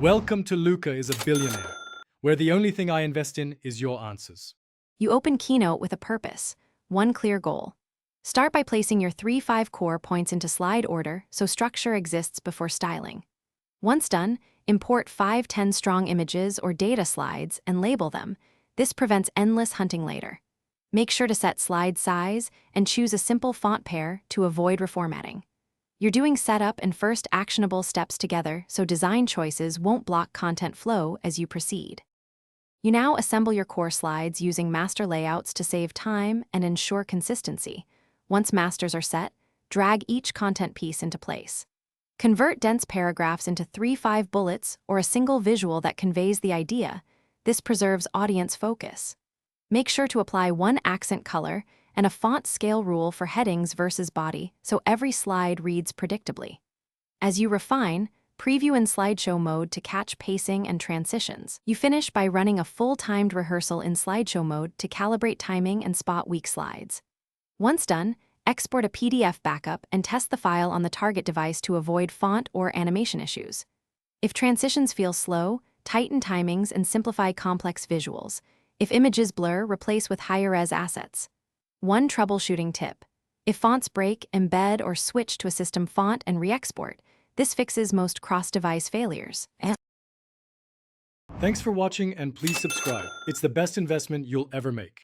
Welcome to Luca is a Billionaire, where the only thing I invest in is your answers. You open Keynote with a purpose, one clear goal. Start by placing your 3-5 core points into slide order so structure exists before styling. Once done, import 5-10 strong images or data slides and label them. This prevents endless hunting later. Make sure to set slide size and choose a simple font pair to avoid reformatting. You're doing setup and first actionable steps together so design choices won't block content flow as you proceed. You now assemble your core slides using master layouts to save time and ensure consistency. Once masters are set, drag each content piece into place. Convert dense paragraphs into 3-5 bullets or a single visual that conveys the idea. This preserves audience focus. Make sure to apply one accent color and a font scale rule for headings versus body so every slide reads predictably. As you refine, preview in slideshow mode to catch pacing and transitions. You finish by running a full-timed rehearsal in slideshow mode to calibrate timing and spot weak slides. Once done, export a PDF backup and test the file on the target device to avoid font or animation issues. If transitions feel slow, tighten timings and simplify complex visuals. If images blur, replace with higher-res assets. One troubleshooting tip: if fonts break, embed or switch to a system font and re-export. This fixes most cross-device failures. Thanks for watching and please subscribe. It's the best investment you'll ever make.